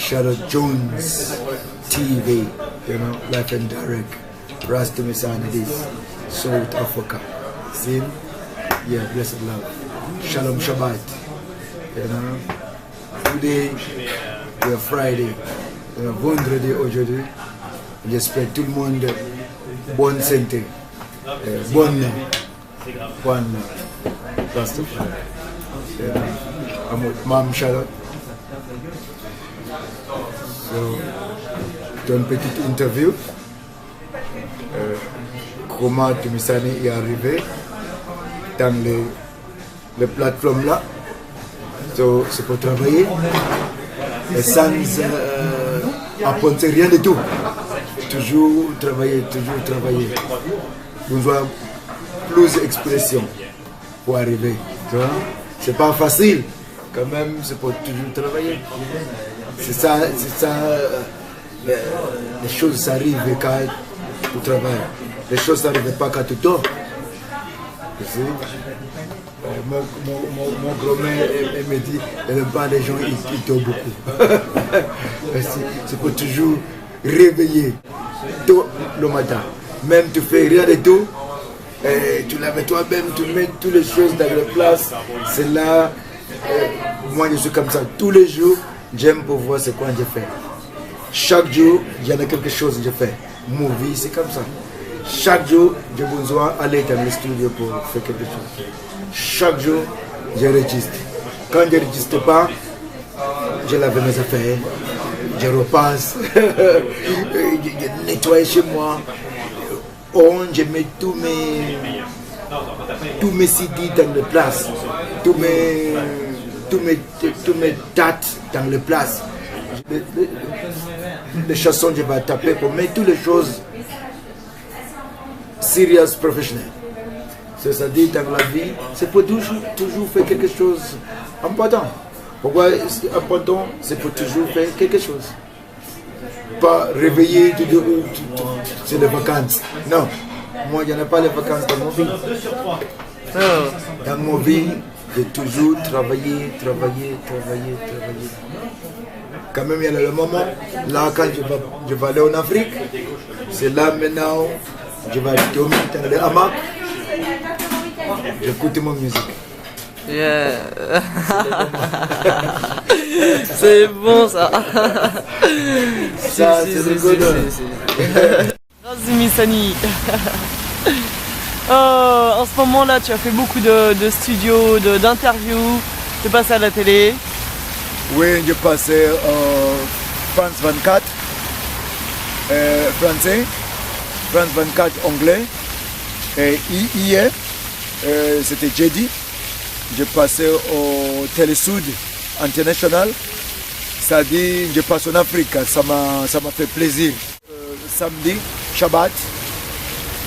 Charlotte Jones TV, you know, live and direct. Rasta Messiah this, South Africa. See? Yeah, blessed love. Shalom Shabbat. You know. Today, we are Friday. Vendredi aujourd'hui. J'espère tout le monde bonne santé. Bonne Rastafari. I'm with Mom Charlotte. So, une petite interview. Comment Tumisani est arrivé dans les plateformes là. So, c'est pour travailler et sans apprendre rien du tout. Toujours travailler, toujours travailler. Besoin plus d'expression pour arriver. C'est pas facile, quand même, c'est pour toujours travailler. C'est ça, les choses arrivent quand tu travailles. Les choses n'arrivent pas quand tu dors. Mon grand-mère me dit, elle n'aime pas les gens qui dorment beaucoup. C'est pour toujours réveiller tôt le matin. Même tu fais rien du tout, tu laves toi-même, tu mets toutes les choses dans la place. C'est là, moi je suis comme ça. Tous les jours, j'aime pour voir ce quoi je fais. Chaque jour, il y en a quelque chose que je fais. Movie, c'est comme ça. Chaque jour, j'ai besoin d'aller dans le studio pour faire quelque chose. Chaque jour, je registre. Quand je ne registre pas, je lave mes affaires, je repasse, je nettoie chez moi. Je mets tous mes CD dans les places, tous mes dates dans les places. Les chansons, je vais taper pour mettre toutes les choses serious professionnelles. C'est-à-dire dans la vie, c'est pour toujours faire quelque chose d'important. Pourquoi c'est important? C'est pour toujours faire quelque chose. Pas réveiller, c'est les vacances. Non, moi je n'ai pas les vacances dans mon vie. Dans mon vie, j'ai toujours travaillé. Quand même, il y a le moment, là quand je vais aller en Afrique, c'est là maintenant, je vais dormir dans le hamac, j'écoute mon musique. Yeah. C'est bon ça. Ça, c'est rigolo. Razumissani. En ce moment là, tu as fait beaucoup de studios, d'interviews, tu es passé à la télé. Oui, j'ai passé France 24 français, France 24 anglais, et hier, c'était jeudi, j'ai passé au Télé-Sud International, c'est-à-dire je passe en Afrique, ça m'a fait plaisir. Samedi, Shabbat,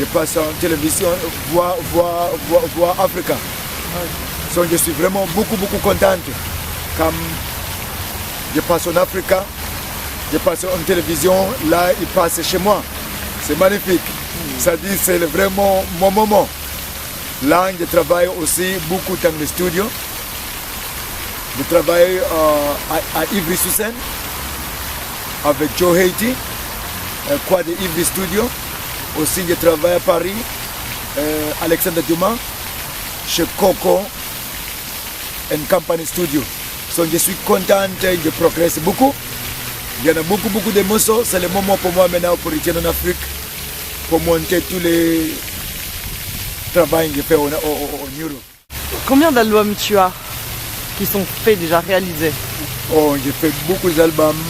je passe en télévision, voir Africa. Donc je suis vraiment beaucoup contente. Comme je passe en Afrique, je passe en télévision, là il passe chez moi. C'est magnifique. C'est-à-dire c'est vraiment mon moment. Là je travaille aussi beaucoup dans le studio. Je travaille à Ivry-sur-Seine avec Joe Haiti, quoi de Ivry Studio. Aussi je travaille à Paris, Alexandre Dumas, chez Coco and Company Studio. Donc je suis contente, je progresse beaucoup. Il y en a beaucoup de morceaux. C'est le moment pour moi maintenant pour retourner en Afrique, pour monter tous les travaux que je fais en Europe. Combien d'albums tu as qui sont faits déjà, réalisés? Oh, j'ai fait beaucoup d'albums,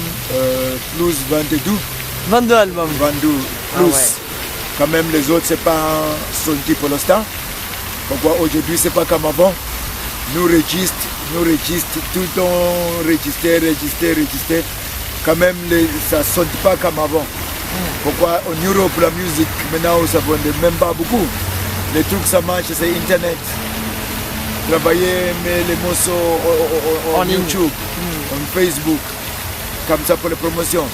plus 22. 22 albums. 22 plus. Ah ouais. Quand même les autres c'est pas sorti pour l'instant. Pourquoi aujourd'hui c'est pas comme avant. Nous registrons tout le temps, register. Quand même ça ne sonne pas comme avant. Pourquoi en Europe la musique maintenant ça ne vend même pas beaucoup. Les trucs ça marche, c'est internet. Travailler mais les morceaux en YouTube, en Facebook, comme ça pour les promotions.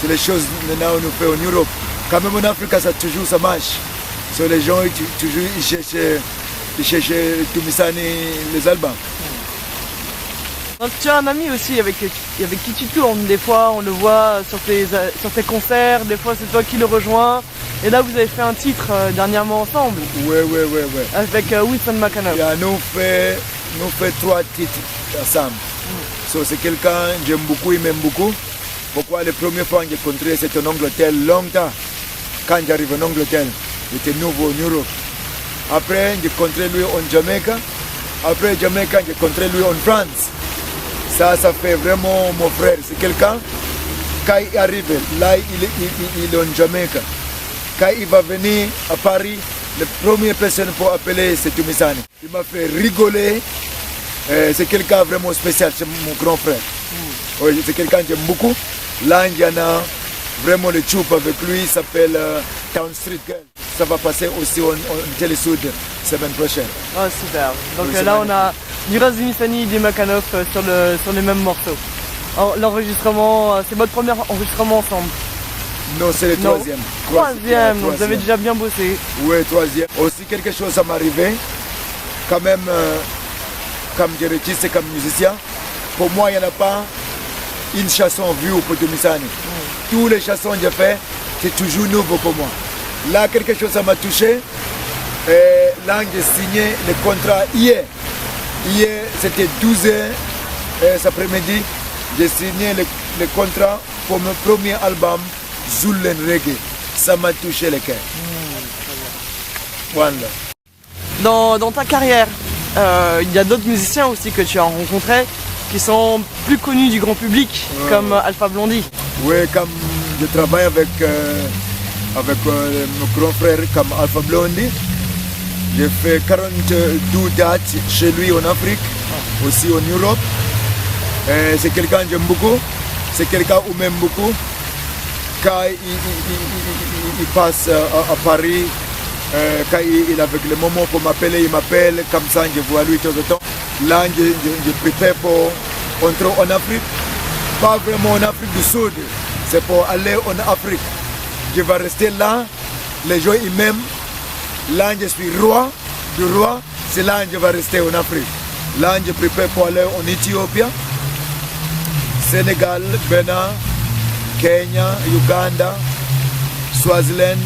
C'est les choses maintenant nous fait en Europe. Quand même en Afrique ça marche. So, les gens toujours ils cherchent Tumisani les albums. Donc, tu as un ami aussi avec qui tu tournes. Des fois, on le voit sur tes concerts, des fois, c'est toi qui le rejoins. Et là, vous avez fait un titre dernièrement ensemble. Oui. Avec Winston McAnuff. Nous fait 3 titres ensemble. So, c'est quelqu'un que j'aime beaucoup, il m'aime beaucoup. Pourquoi la première fois que j'ai rencontré, c'était en Angleterre, longtemps. Quand j'arrive en Angleterre, j'étais nouveau en Europe. Après, j'ai rencontré lui en Jamaïque. Après Jamaïque, j'ai rencontré lui en France. Ça fait vraiment mon frère. C'est quelqu'un, quand il arrive, là, il est en Jamaïque. Quand il va venir à Paris, la première personne pour appeler, c'est Tumisani. Il m'a fait rigoler. C'est quelqu'un vraiment spécial, c'est mon grand frère. Oui, c'est quelqu'un que j'aime beaucoup. Là, il y en a vraiment le tube avec lui, il s'appelle Town Street Girl. Ça va passer aussi en Télésud semaine prochaine. Oh, super. Donc oui, là, on a du Razumissani et du McAnuff sur les mêmes morceaux. L'enregistrement, c'est votre premier enregistrement ensemble? Non, c'est le troisième. Troisième, donc vous avez déjà bien bossé. Oui, troisième. Aussi, quelque chose ça m'est arrivé. Quand même, comme directrice et comme musicien, pour moi, il n'y en a pas une chanson vue pour Tumisani. Tous les chansons que j'ai fait, c'est toujours nouveau pour moi. Là, quelque chose ça m'a touché. Et là, j'ai signé le contrat hier. Hier, c'était 12h cet après-midi. J'ai signé le contrat pour mon premier album, Zulen Reggae. Ça m'a touché le cœur. Voilà. Dans ta carrière, il y a d'autres musiciens aussi que tu as rencontrés qui sont plus connus du grand public, comme Alpha Blondy. Oui, comme je travaille avec mon grand frère comme Alpha Blondy. J'ai fait 42 dates chez lui en Afrique, aussi en Europe. C'est quelqu'un que j'aime beaucoup, c'est quelqu'un où m'aime beaucoup. Quand il passe à Paris, quand il est avec le moment pour m'appeler, il m'appelle, comme ça je vois lui tout le temps. Là, je prépare pour entrer en Afrique, pas vraiment en Afrique du Sud, c'est pour aller en Afrique. Je vais rester là, les gens ils m'aiment. Là, je suis roi du roi, c'est là que je vais rester en Afrique. Là, je prépare pour aller en Éthiopie, Sénégal, Bénin, Kenya, Uganda, Swaziland,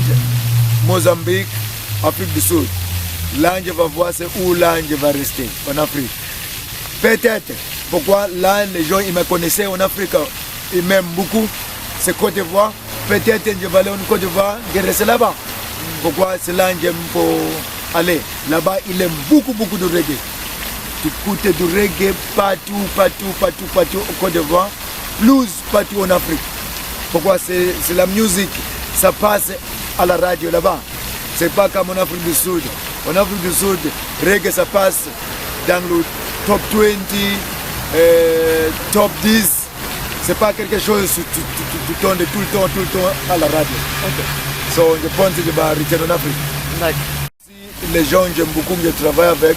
Mozambique, Afrique du Sud. Là, je vais voir c'est où là je vais rester en Afrique. Peut-être, pourquoi là les gens ils me connaissaient en Afrique, ils m'aiment beaucoup, c'est Côte d'Ivoire. Peut-être je vais aller en Côte d'Ivoire, je vais rester là-bas. Pourquoi c'est là que j'aime pour aller. Là-bas, il aime beaucoup de reggae. Tu écoutes du reggae partout au Côte d'Ivoire, blues partout en Afrique. Pourquoi c'est la musique, ça passe à la radio là-bas. C'est pas comme en Afrique du Sud. En Afrique du Sud, reggae ça passe dans le top 20, top 10. C'est pas quelque chose que tu tournes tout le temps à la radio. Okay. So, je pense que je vais retourner en Afrique. D'accord. Les gens que j'aime beaucoup, que je travaille avec,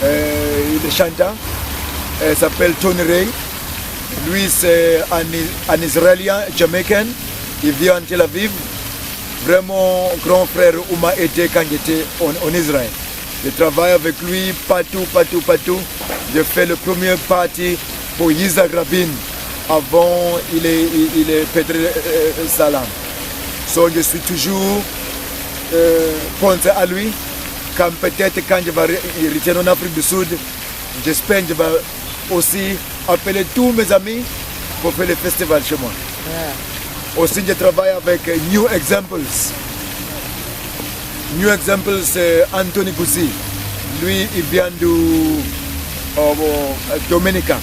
il est chanteur, il s'appelle Tony Ray. Lui, c'est un Israélien, Jamaïcain. Il vit en Tel Aviv. Vraiment, grand frère où m'a aidé quand j'étais en Israël. Je travaille avec lui partout. J'ai fait le premier party pour Yitzhak Rabin. Avant, il est Pedro Salam. So, je suis toujours pensé à lui. Quand peut-être quand je vais retourner en Afrique du Sud, j'espère que je vais aussi appeler tous mes amis pour faire le festival chez moi. Yeah. Aussi, je travaille avec New Examples. New Examples, c'est Anthony Goussi. Lui, il vient de Dominica,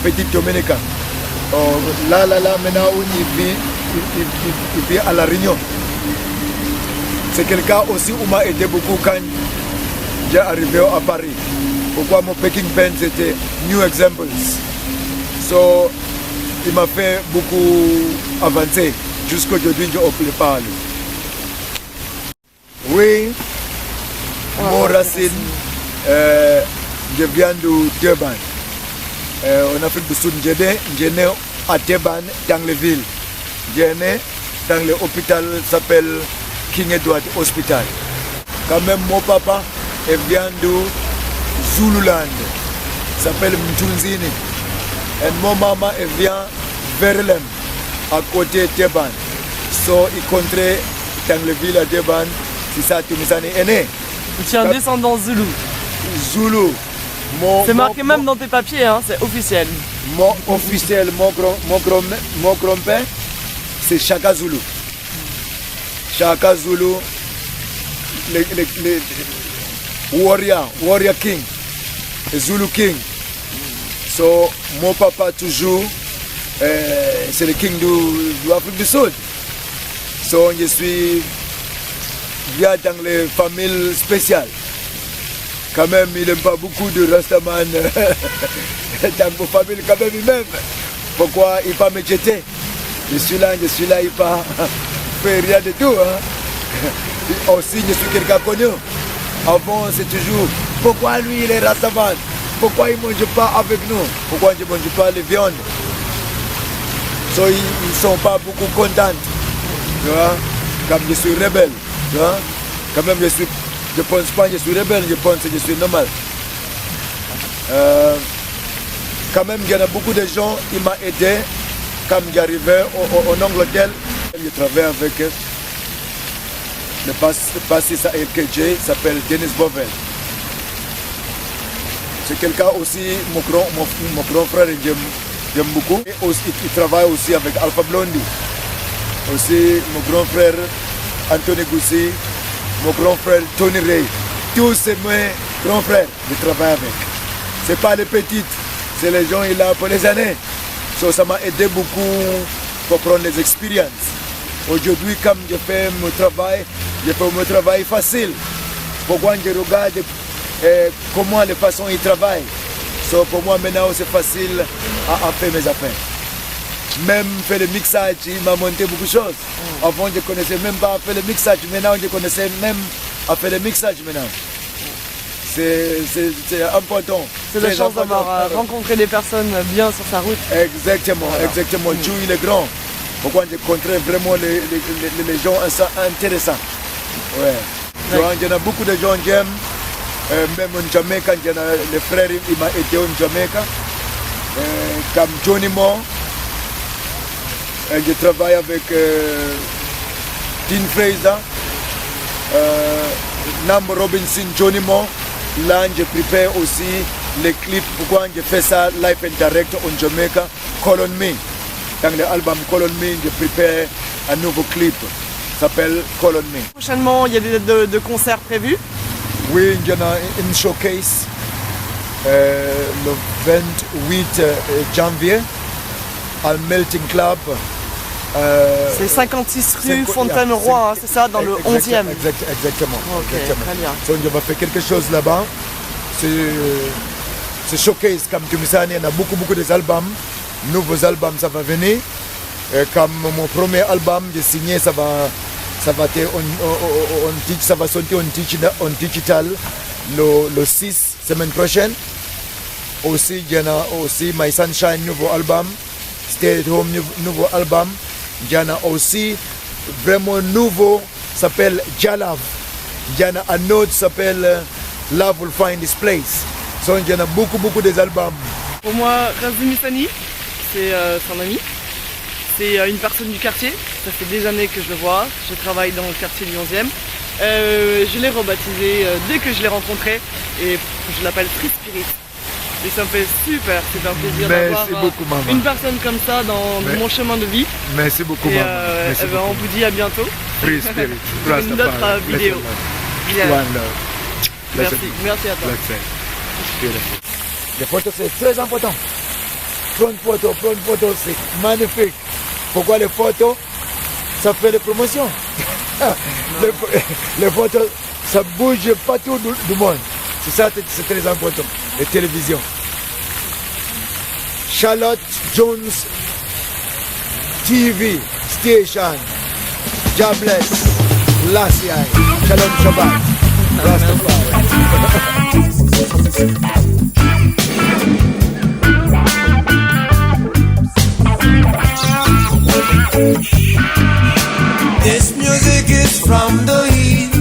Petite Dominica. Là, maintenant, il vit à La Réunion. C'est quelqu'un aussi où m'a aidé beaucoup quand j'ai arrivé à Paris. Pourquoi mon packing pen c'était New Examples. So, il m'a fait beaucoup avancer. Jusqu'à aujourd'hui, je ne pas à lui. Oui, mon racine, je viens de Durban. En Afrique du Sud, je né à Durban, dans les villes. Je né dans l'hôpital qui s'appelle King Edward Hospital. Quand même, mon papa vient de Zululand. s'appelle Mtunzini. Et mon maman elle vient Verlem, à côté de Deban. So, il comptait dans la ville de Deban, c'est ça Tumisani est né. Tu es un descendant Zoulou. Zoulou. C'est marqué même dans tes papiers, hein, c'est officiel. Mon grand-père, c'est Chaka Zulu. Chaka Zulu, le warrior king, le Zulu king. So, mon papa toujours, c'est le king de l'Afrique du Sud. So, je suis bien dans les familles spéciales. Quand même, il n'aime pas beaucoup de Rastaman dans vos familles, quand même, il m'aime. Pourquoi il ne pas me jeter? Je suis là, il ne pas fait rien de tout. Hein. Aussi, je suis quelqu'un connu. Avant, c'est toujours, pourquoi lui, il est Rastaman? Pourquoi il ne mange pas avec nous? Pourquoi il ne mange pas les viandes? So, ils ne sont pas beaucoup contents. Tu vois? Comme je suis rebelle. Tu vois? Quand même, je pense pas que je suis rebelle, je pense que je suis normal. Quand même, il y a beaucoup de gens qui m'ont aidé quand j'arrivais en Angleterre. Je travaille avec le bassiste à LKJ, il s'appelle Dennis Bovel. C'est quelqu'un aussi, mon grand frère, j'aime beaucoup. Et aussi, il travaille aussi avec Alpha Blondy. Aussi, mon grand frère Anthony Goussi, mon grand frère Tony Ray. Tous ces mes grands frères, je travaille avec. Ce n'est pas les petites, c'est les gens qui sont là pour les années. So, ça m'a aidé beaucoup pour prendre les expériences. Aujourd'hui, comme je fais mon travail, je fais mon travail facile. Pourquoi je regarde comment les façons ils travaillent. So, pour moi maintenant c'est facile à faire mes affaires. Même faire le mixage, il m'a monté beaucoup de choses. Avant je ne connaissais même pas faire le mixage, maintenant je connaissais même à faire le mixage maintenant. C'est important. C'est la chance d'avoir rencontré des personnes bien sur sa route. Exactement, voilà. Exactement. Dieu il est grand. Pourquoi j'ai rencontré vraiment les gens intéressants. Ouais. Donc, il y a beaucoup de gens qui aiment. Même en Jamaïque, les frères il m'a aidé en Jamaïque. Comme Johnny Moore. Je travaille avec Dean Fraser, Nam Robinson, Johnny Moore. Là, je prépare aussi les clips. Pourquoi je fais ça live and direct en Jamaïque, Call on Me. Dans l'album Call on Me, je prépare un nouveau clip. Ça s'appelle Call on Me. Prochainement, il y a des dates de concerts prévus? Oui, il y en a une showcase le 28 janvier à Melting Club. C'est 56 rue Fontaine-Roi, c'est ça, dans le 11e. Exactement. Okay, exactement. Très bien. Donc, on va faire quelque chose là-bas. C'est showcase, comme tu me dis, il y en a beaucoup d'albums. Nouveaux albums, ça va venir. Comme mon premier album, j'ai signé, ça va sortir en digital le 6 semaine prochaine. Aussi, il y en a aussi My Sunshine, nouveau album. Stay at Home, nouveau album. Il y en a aussi vraiment nouveau, s'appelle Jalav. Il y en a un autre s'appelle Love Will Find This Place. Donc il y en a beaucoup des albums. Pour moi, Razim Missani, c'est son ami. C'est une personne du quartier. Ça fait des années que je le vois. Je travaille dans le quartier du 11e. Je l'ai rebaptisé dès que je l'ai rencontré et je l'appelle Free Spirit. Et ça me fait super plaisir d'avoir une personne comme ça dans mon chemin de vie. Merci beaucoup, maman. On vous dit à bientôt. Free Spirit. Pour une autre vidéo. Merci à toi. Les photos, c'est très important. Prendre photo, c'est magnifique. Pourquoi les photos? Ça fait des promotions. Les photos, ça bouge partout du monde. C'est ça, c'est très important. Les télévisions. Charlotte Jones TV Station. God bless. Lassie. Shalom Shabbat. This music is from the east.